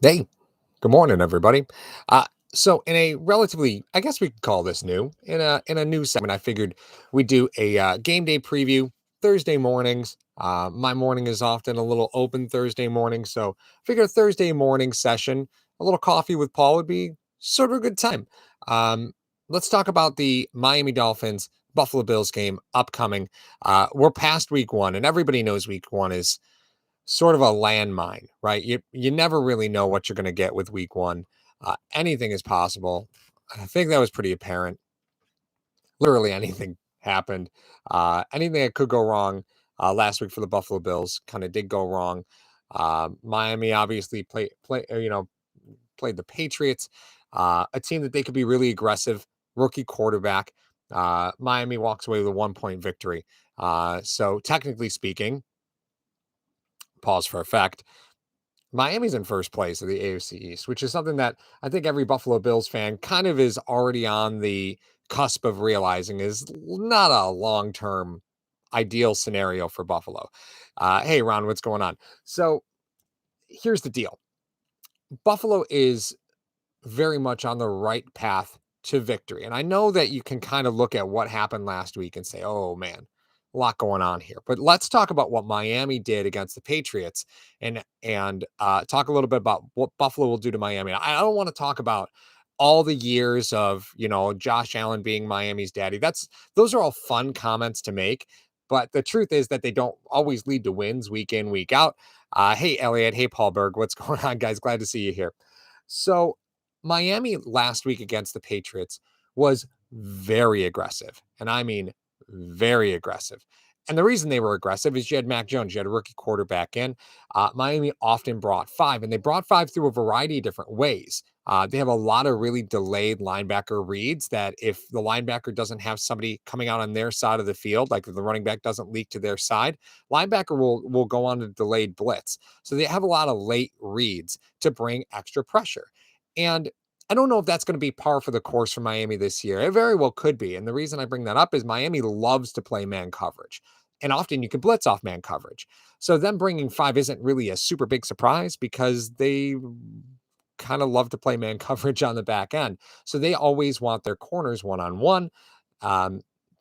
Hey, good morning, everybody. So in a relatively, I guess we could call this new, in a new segment, I figured we'd do a game day preview Thursday mornings. My morning is often a little open Thursday morning, so figure Thursday morning session, a little coffee with Paul would be sort of a good time. Um, let's talk about the Miami Dolphins Buffalo Bills game upcoming. We're past week one, and everybody knows week one is sort of a landmine, right? You never really know what you're going to get with week one. Anything is possible. I think that was pretty apparent. Literally anything happened. Anything that could go wrong last week for the Buffalo Bills kind of did go wrong. Miami obviously played the Patriots, a team that they could be really aggressive. Rookie quarterback. Miami walks away with a 1 point victory. So technically speaking, pause for effect. Miami's in first place of the AFC East, which is something that I think every Buffalo Bills fan kind of is already on the cusp of realizing is not a long term ideal scenario for Buffalo. Hey, Ron, what's going on? So here's the deal. Buffalo is very much on the right path to victory. And I know that you can kind of look at what happened last week and say, oh man, a lot going on here. But let's talk about what Miami did against the Patriots and talk a little bit about what Buffalo will do to Miami. I don't want to talk about all the years of Josh Allen being Miami's daddy. Those are all fun comments to make. But the truth is that they don't always lead to wins week in, week out. Hey, Elliot. Hey, Paul Berg. What's going on, guys? Glad to see you here. So, Miami last week against the Patriots was very aggressive. And I mean, very aggressive. And the reason they were aggressive is you had Mac Jones, you had a rookie quarterback in. Miami often brought five, and they brought five through a variety of different ways. They have a lot of really delayed linebacker reads that if the linebacker doesn't have somebody coming out on their side of the field, like if the running back doesn't leak to their side, linebacker will go on a delayed blitz. So they have a lot of late reads to bring extra pressure. And I don't know if that's going to be par for the course for Miami this year. It very well could be. And the reason I bring that up is Miami loves to play man coverage. And often you can blitz off man coverage. So them bringing five isn't really a super big surprise because they kind of love to play man coverage on the back end. So they always want their corners one on one.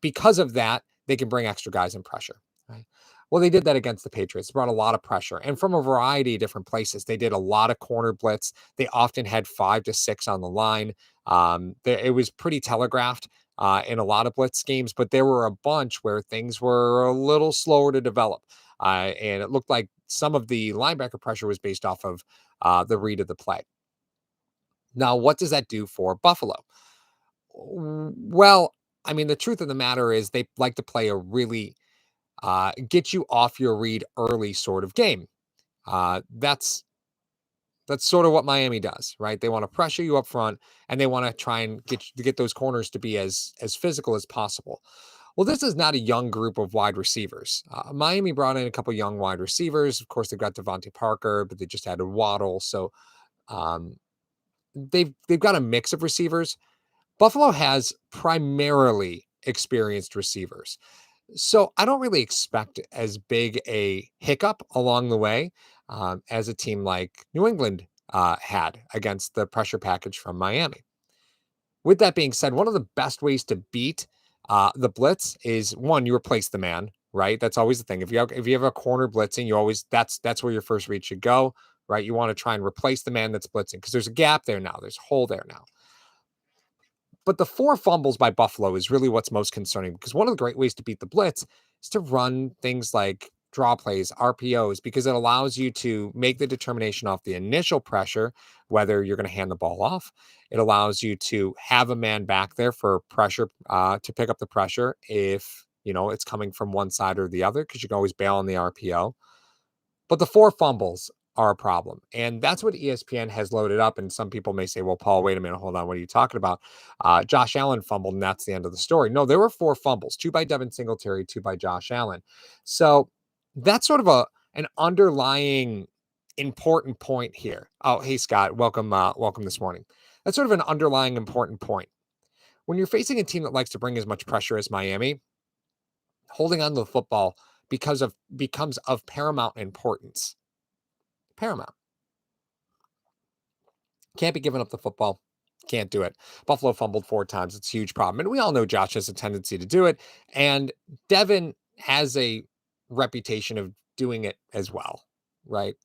Because of that, they can bring extra guys in pressure. Right. Well, they did that against the Patriots, brought a lot of pressure. And from a variety of different places, they did a lot of corner blitz. They often had 5 to 6 on the line. It was pretty telegraphed in a lot of blitz schemes, but there were a bunch where things were a little slower to develop. And it looked like some of the linebacker pressure was based off of the read of the play. Now, what does that do for Buffalo? Well, I mean, the truth of the matter is they like to play a really get you off your read early sort of game. That's sort of what Miami does, right? They want to pressure you up front and they want to try and get those corners to be as physical as possible. Well, this is not a young group of wide receivers. Miami brought in a couple young wide receivers. Of course, they've got Devontae Parker, but they just added Waddle. So um, they've got a mix of receivers. Buffalo has primarily experienced receivers. So I don't really expect as big a hiccup along the way as a team like New England had against the pressure package from Miami. With that being said, one of the best ways to beat the blitz is one, you replace the man, right? That's always the thing. If you have a corner blitzing, you always that's where your first read should go, right? You want to try and replace the man that's blitzing because there's a gap there now. There's a hole there now. But the four fumbles by Buffalo is really what's most concerning because one of the great ways to beat the blitz is to run things like draw plays, RPOs, because it allows you to make the determination off the initial pressure, whether you're going to hand the ball off. It allows you to have a man back there for pressure to pick up the pressure if it's coming from one side or the other, because you can always bail on the RPO. But the four fumbles are a problem. And that's what ESPN has loaded up. And some people may say, well, Paul, wait a minute, hold on. What are you talking about? Josh Allen fumbled, and that's the end of the story. No, there were four fumbles, two by Devin Singletary, two by Josh Allen. So that's sort of an underlying important point here. Oh, hey, Scott, welcome this morning. That's sort of an underlying important point. When you're facing a team that likes to bring as much pressure as Miami, holding on to the football becomes of paramount importance. Paramount. Can't be giving up the football. Can't do it. Buffalo fumbled 4 times. It's a huge problem. And we all know Josh has a tendency to do it. And Devin has a reputation of doing it as well, right?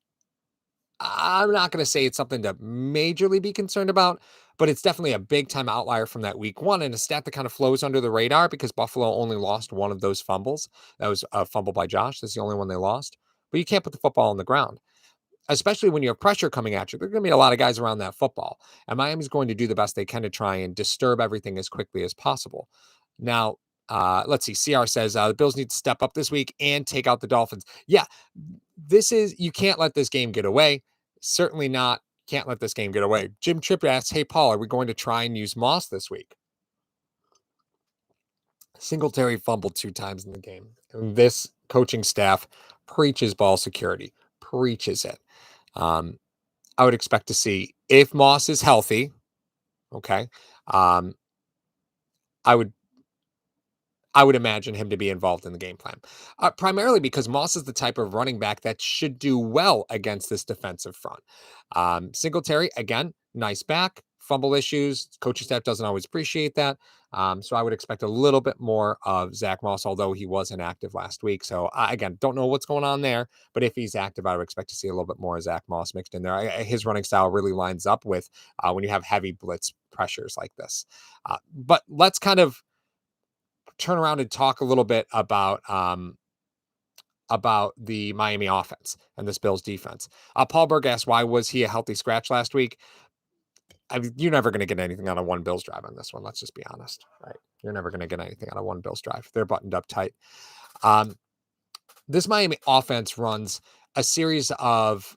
I'm not going to say it's something to majorly be concerned about, but it's definitely a big time outlier from that week one and a stat that kind of flows under the radar because Buffalo only lost one of those fumbles. That was a fumble by Josh. That's the only one they lost. But you can't put the football on the ground, especially when you have pressure coming at you. There are going to be a lot of guys around that football, and Miami's going to do the best they can to try and disturb everything as quickly as possible. Now, let's see. CR says the Bills need to step up this week and take out the Dolphins. Yeah, you can't let this game get away. Certainly not. Can't let this game get away. Jim Tripp asks, "Hey Paul, are we going to try and use Moss this week?" Singletary fumbled 2 times in the game. And this coaching staff preaches ball security, preaches it. Um, I would expect to see if Moss is healthy. Okay, um, I would I would imagine him to be involved in the game plan, primarily because Moss is the type of running back that should do well against this defensive front. Singletary, again, nice back, fumble issues. Coaching staff doesn't always appreciate that. So I would expect a little bit more of Zach Moss, although he was inactive last week. So again, don't know what's going on there, but if he's active, I would expect to see a little bit more of Zach Moss mixed in there. His running style really lines up with when you have heavy blitz pressures like this. But let's kind of turn around and talk a little bit about the Miami offense and this Bills defense. Paul Berg asked, why was he a healthy scratch last week? You're never going to get anything on a one Bills drive on this one. Let's just be honest, right? You're never going to get anything on a one Bills drive. They're buttoned up tight. This Miami offense runs a series of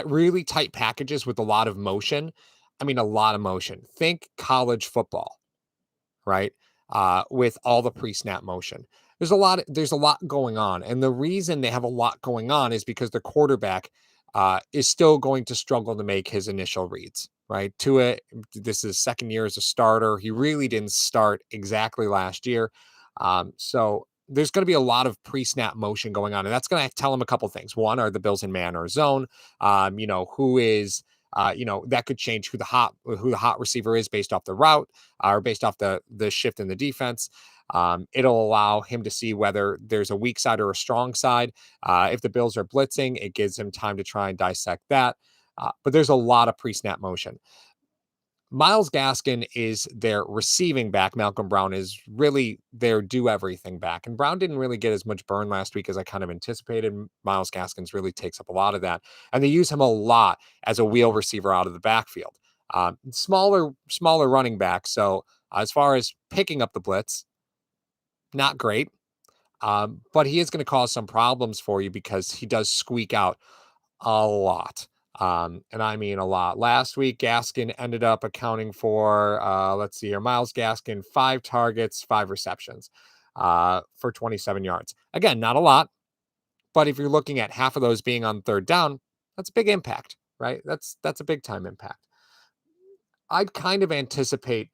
really tight packages with a lot of motion. I mean, a lot of motion. Think college football, right? With all the pre-snap motion. There's a lot going on. And the reason they have a lot going on is because the quarterback is still going to struggle to make his initial reads, right? Tua, this is his second year as a starter. He really didn't start exactly last year. So there's going to be a lot of pre-snap motion going on. And that's going to tell him a couple things. One, are the Bills in man or zone? Who is that could change who the hot receiver is based off the route or based off the shift in the defense. It'll allow him to see whether there's a weak side or a strong side. If the Bills are blitzing, it gives him time to try and dissect that. But there's a lot of pre-snap motion. Myles Gaskin is their receiving back. Malcolm Brown is really their do everything back. And Brown didn't really get as much burn last week as I kind of anticipated. Myles Gaskins really takes up a lot of that. And they use him a lot as a wheel receiver out of the backfield. Smaller running back. So as far as picking up the blitz, not great. But he is going to cause some problems for you because he does squeak out a lot. And I mean a lot. Last week, Gaskin ended up accounting for, let's see here, Myles Gaskin, 5 targets, 5 receptions for 27 yards. Again, not a lot, but if you're looking at half of those being on third down, that's a big impact, right? That's a big time impact. I'd kind of anticipate,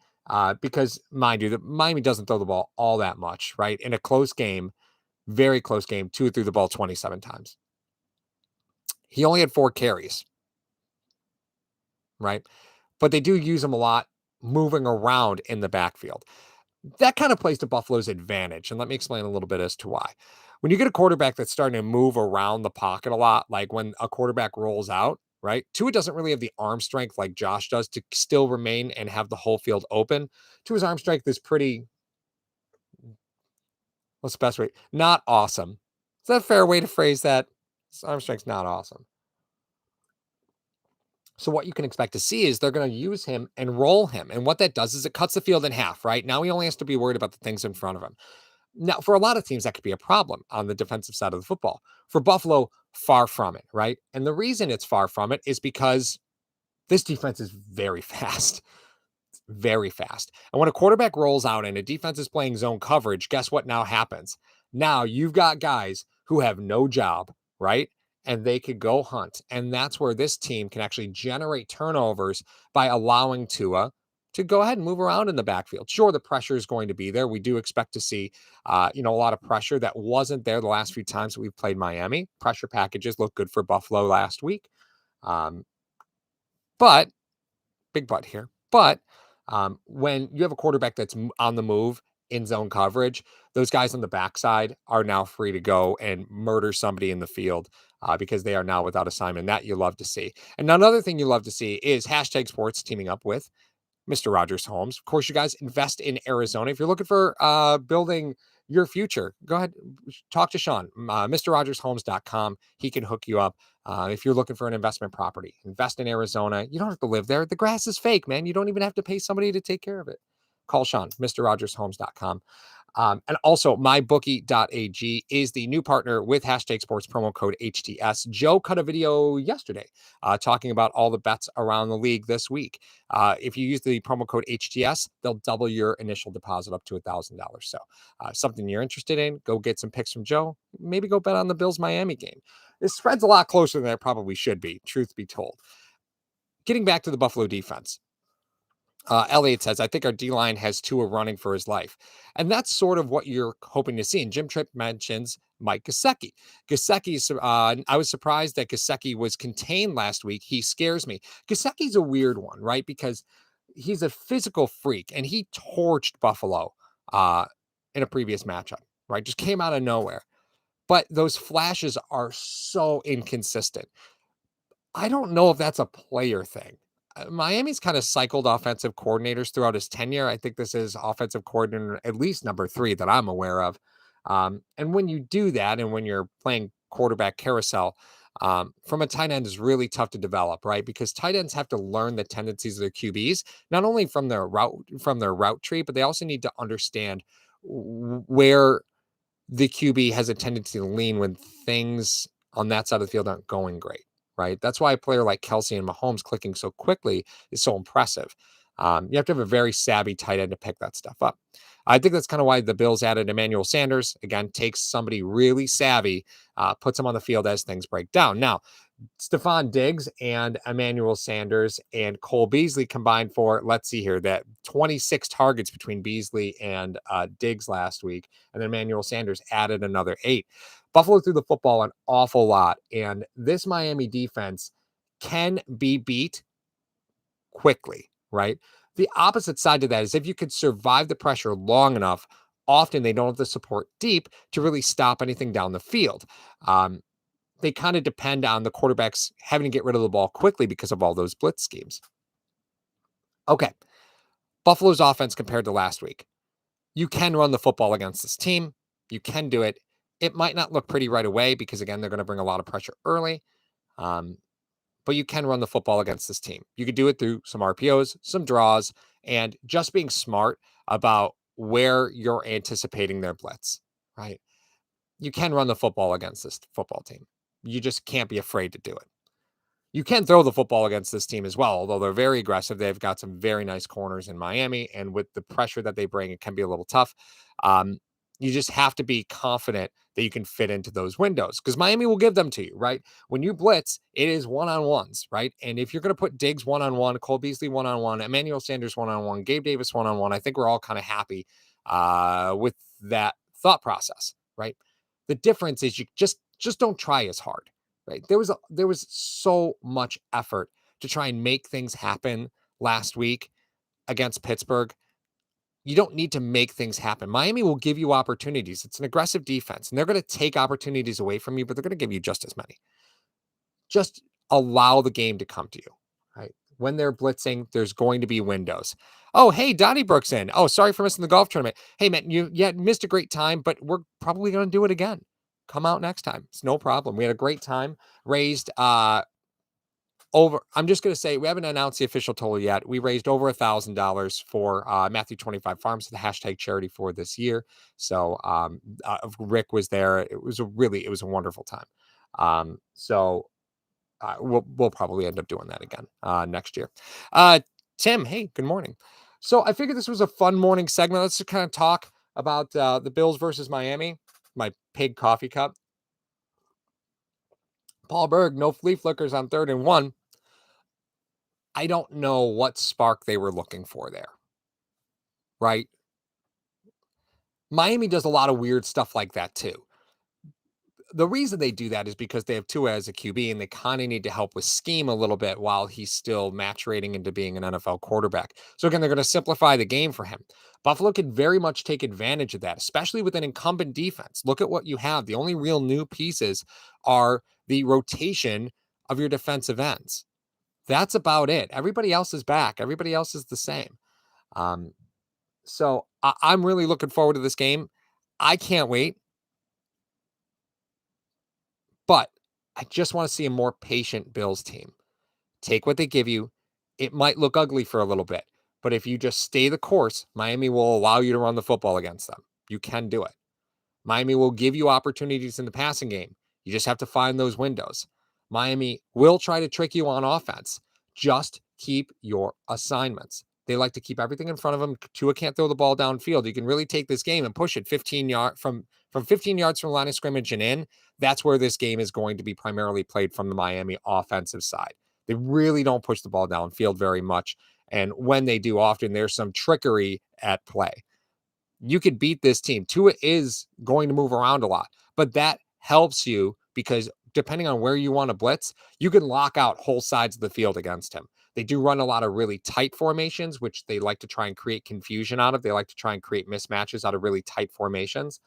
because mind you, Miami doesn't throw the ball all that much, right? In a close game, very close game, Tua threw the ball 27 times. He only had 4 carries, right? But they do use him a lot moving around in the backfield. That kind of plays to Buffalo's advantage. And let me explain a little bit as to why. When you get a quarterback that's starting to move around the pocket a lot, like when a quarterback rolls out, right? Tua doesn't really have the arm strength like Josh does to still remain and have the whole field open. Tua's arm strength is pretty, what's the best way? Not awesome. Is that a fair way to phrase that? His arm strength's not awesome. So what you can expect to see is they're going to use him and roll him. And what that does is it cuts the field in half, right? Now he only has to be worried about the things in front of him. Now, for a lot of teams, that could be a problem on the defensive side of the football. For Buffalo, far from it, right? And the reason it's far from it is because this defense is very fast, very fast. And when a quarterback rolls out and a defense is playing zone coverage, guess what now happens? Now you've got guys who have no job, right? And they could go hunt. And that's where this team can actually generate turnovers by allowing Tua to go ahead and move around in the backfield. Sure, the pressure is going to be there. We do expect to see, a lot of pressure that wasn't there the last few times that we've played Miami. Pressure packages look good for Buffalo last week. But big but here. But when you have a quarterback that's on the move in zone coverage, those guys on the backside are now free to go and murder somebody in the field because they are now without assignment. That you love to see. And another thing you love to see is hashtag sports teaming up with Mr. Rogers Homes. Of course, you guys invest in Arizona. If you're looking for building your future, go ahead, talk to Sean, MrRogersHomes.com. He can hook you up. If you're looking for an investment property, invest in Arizona. You don't have to live there. The grass is fake, man. You don't even have to pay somebody to take care of it. Call Sean, MrRogersHomes.com. And also, mybookie.ag is the new partner with hashtag sports promo code HTS. Joe cut a video yesterday talking about all the bets around the league this week. If you use the promo code HTS, they'll double your initial deposit up to $1,000. So something you're interested in, go get some picks from Joe. Maybe go bet on the Bills-Miami game. This spread's a lot closer than it probably should be, truth be told. Getting back to the Buffalo defense. Elliot says, I think our D line has Tua running for his life. And that's sort of what you're hoping to see. And Jim Tripp mentions Mike Gesicki. I was surprised that Gesicki was contained last week. He scares me. Gesicki's a weird one, right? Because he's a physical freak and he torched Buffalo in a previous matchup, right? Just came out of nowhere. But those flashes are so inconsistent. I don't know if that's a player thing. Miami's kind of cycled offensive coordinators throughout his tenure. I think this is offensive coordinator at least number 3 that I'm aware of. And when you do that, and when you're playing quarterback carousel, from a tight end is really tough to develop, right? Because tight ends have to learn the tendencies of their QBs, not only from their route tree, but they also need to understand where the QB has a tendency to lean when things on that side of the field aren't going great, right? That's why a player like Kelsey and Mahomes clicking so quickly is so impressive. You have to have a very savvy tight end to pick that stuff up. I think that's kind of why the Bills added Emmanuel Sanders. Again, takes somebody really savvy, puts him on the field as things break down. Now, Stephon Diggs and Emmanuel Sanders and Cole Beasley combined for, let's see here, that 26 targets between Beasley and Diggs last week. And then Emmanuel Sanders added another 8. Buffalo threw the football an awful lot. And this Miami defense can be beat quickly, right? The opposite side to that is if you could survive the pressure long enough, often they don't have the support deep to really stop anything down the field. They kind of depend on the quarterbacks having to get rid of the ball quickly because of all those blitz schemes. Okay. Buffalo's offense compared to last week. You can run the football against this team. You can do it. It might not look pretty right away because, again, they're going to bring a lot of pressure early. But you can run the football against this team. You could do it through some RPOs, some draws, and just being smart about where you're anticipating their blitz, right? You can run the football against this football team. You just can't be afraid to do it. You can throw the football against this team as well, although they're very aggressive. They've got some very nice corners in Miami, and with the pressure that they bring, it can be a little tough. You just have to be confident that you can fit into those windows because Miami will give them to you, right? When you blitz, it is one-on-ones, right? And if you're going to put Diggs one-on-one, Cole Beasley one-on-one, Emmanuel Sanders one-on-one, Gabe Davis one-on-one, I think we're all kind of happy with that thought process, right? The difference is you just don't try as hard, right? There was so much effort to try and make things happen last week against Pittsburgh. You don't need to make things happen. Miami will give you opportunities. It's an aggressive defense, and they're going to take opportunities away from you, but they're going to give you just as many. Just allow the game to come to you, right? When they're blitzing, there's going to be windows. Oh, hey, Donnybrook's in. Oh, sorry for missing the golf tournament. Hey, man, you missed a great time, but we're probably going to do it again. Come out next time. It's no problem. We had a great time. Raised over, I'm just going to say, we haven't announced the official total yet. We raised over $1,000 for Matthew 25 Farms, the hashtag charity for this year. So Rick was there. It was a wonderful time. We'll probably end up doing that again next year. Tim, hey, good morning. So I figured this was a fun morning segment. Let's just kind of talk about the Bills versus Miami. My pig coffee cup. Paul Berg, no flea flickers on 3rd and 1. I don't know what spark they were looking for there, right? Miami does a lot of weird stuff like that too. The reason they do that is because they have Tua as a QB and they kind of need to help with scheme a little bit while he's still maturating into being an NFL quarterback. So again, they're going to simplify the game for him. Buffalo could very much take advantage of that, especially with an incumbent defense. Look at what you have. The only real new pieces are the rotation of your defensive ends. That's about it. Everybody else is back. Everybody else is the same. Um, I'm really looking forward to this game. I can't wait. But I just want to see a more patient Bills team. Take what they give you. It might look ugly for a little bit, but if you just stay the course, Miami will allow you to run the football against them. You can do it. Miami will give you opportunities in the passing game. You just have to find those windows. Miami will try to trick you on offense. Just keep your assignments. They like to keep everything in front of them. Tua can't throw the ball downfield. You can really take this game and push it 15 yards from 15 yards from the line of scrimmage and in. That's where this game is going to be primarily played from the Miami offensive side. They really don't push the ball downfield very much. And when they do, often there's some trickery at play. You could beat this team. Tua is going to move around a lot, but that helps you because depending on where you want to blitz, you can lock out whole sides of the field against him. They do run a lot of really tight formations, which they like to try and create confusion out of. They like to try and create mismatches out of really tight formations.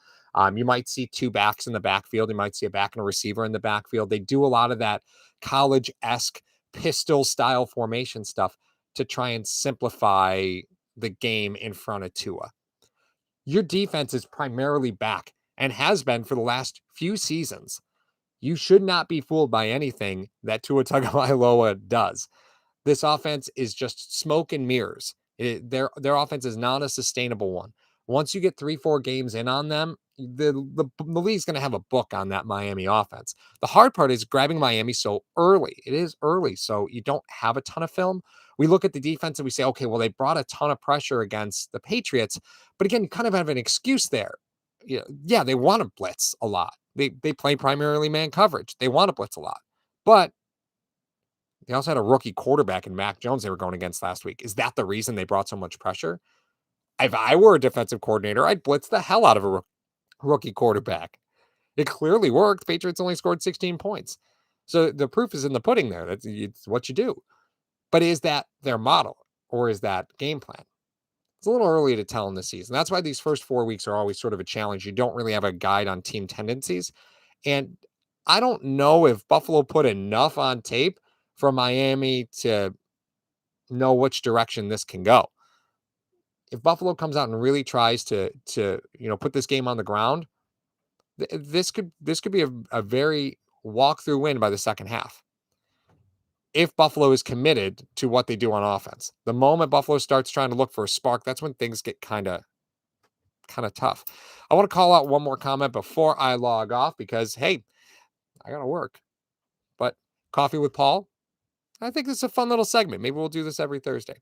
You might see two backs in the backfield. You might see a back and a receiver in the backfield. They do a lot of that college-esque pistol style formation stuff to try and simplify the game in front of Tua. Your defense is primarily back and has been for the last few seasons. You should not be fooled by anything that Tua Tagovailoa does. This offense is just smoke and mirrors. Their offense is not a sustainable one. Once you get 3-4 games in on them, the league's going to have a book on that Miami offense. The hard part is grabbing Miami so early. It is early, so you don't have a ton of film. We look at the defense and we say, okay, well, they brought a ton of pressure against the Patriots. But again, you kind of have an excuse there. Yeah, they want to blitz a lot. They play primarily man coverage. They want to blitz a lot. But they also had a rookie quarterback in Mac Jones they were going against last week. Is that the reason they brought so much pressure? If I were a defensive coordinator, I'd blitz the hell out of a rookie quarterback. It clearly worked. Patriots only scored 16 points. So the proof is in the pudding there. It's what you do. But is that their model or is that game plan? It's a little early to tell in this season. That's why these first 4 weeks are always sort of a challenge. You don't really have a guide on team tendencies. And I don't know if Buffalo put enough on tape for Miami to know which direction this can go. If Buffalo comes out and really tries to put this game on the ground, this could be a very walk-through win by the second half. If Buffalo is committed to what they do on offense. The moment Buffalo starts trying to look for a spark, that's when things get kind of tough. I want to call out one more comment before I log off because, hey, I got to work. But Coffee with Paul, I think this is a fun little segment. Maybe we'll do this every Thursday.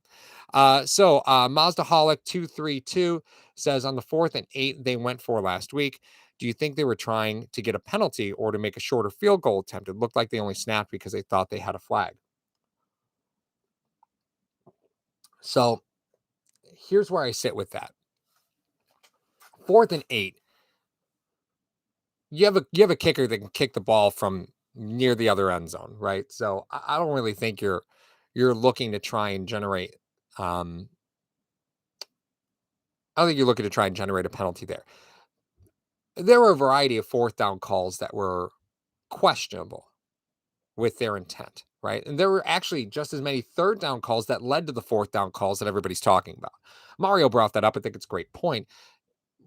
Mazdaholic 232 says on the 4th and 8 they went for last week. Do you think they were trying to get a penalty or to make a shorter field goal attempt? It looked like they only snapped because they thought they had a flag. So here's where I sit with that. 4th and 8. You have a kicker that can kick the ball from near the other end zone, right? So I don't really think you're looking to try and generate. I don't think you're looking to try and generate a penalty there. There were a variety of 4th down calls that were questionable with their intent, right? And there were actually just as many 3rd down calls that led to the 4th down calls that everybody's talking about. Mario brought that up. I think it's a great point.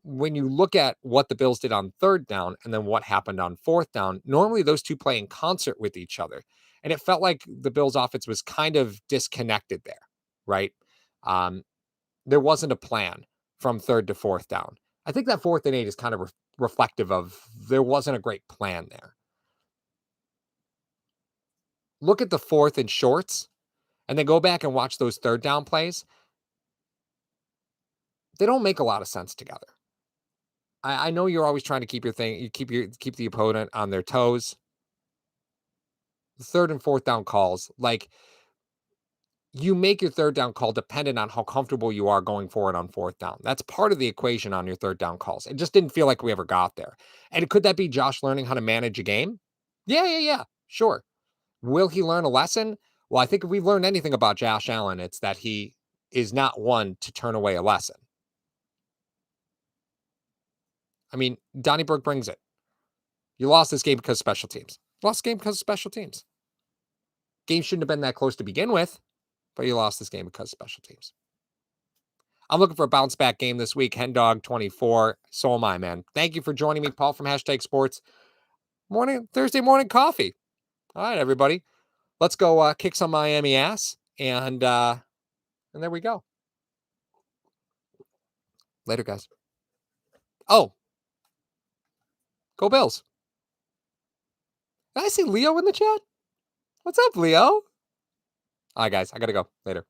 When you look at what the Bills did on 3rd down and then what happened on 4th down, normally those two play in concert with each other. And it felt like the Bills offense was kind of disconnected there, right? There wasn't a plan from 3rd to 4th down. I think that 4th and 8 is kind of reflective of there wasn't a great plan there. Look at the 4th and shorts and then go back and watch those 3rd down plays. They don't make a lot of sense together. I know you're always trying to keep your thing, you keep the opponent on their toes. The 3rd and 4th down calls, like you make your third down call dependent on how comfortable you are going forward on fourth down. That's part of the equation on your third down calls. It just didn't feel like we ever got there. And could that be Josh learning how to manage a game? Yeah. Sure. Will he learn a lesson? Well, I think if we've learned anything about Josh Allen, it's that he is not one to turn away a lesson. I mean, Donnybrook brings it. You lost this game because of special teams. Lost the game because of special teams. Game shouldn't have been that close to begin with, but you lost this game because of special teams. I'm looking for a bounce back game this week. Hendog 24. So am I, man. Thank you for joining me, Paul from Hashtag Sports. Thursday morning coffee. All right, everybody. Let's go kick some Miami ass. And there we go. Later, guys. Oh, go Bills. Did I see Leo in the chat? What's up, Leo? All right, guys. I got to go. Later.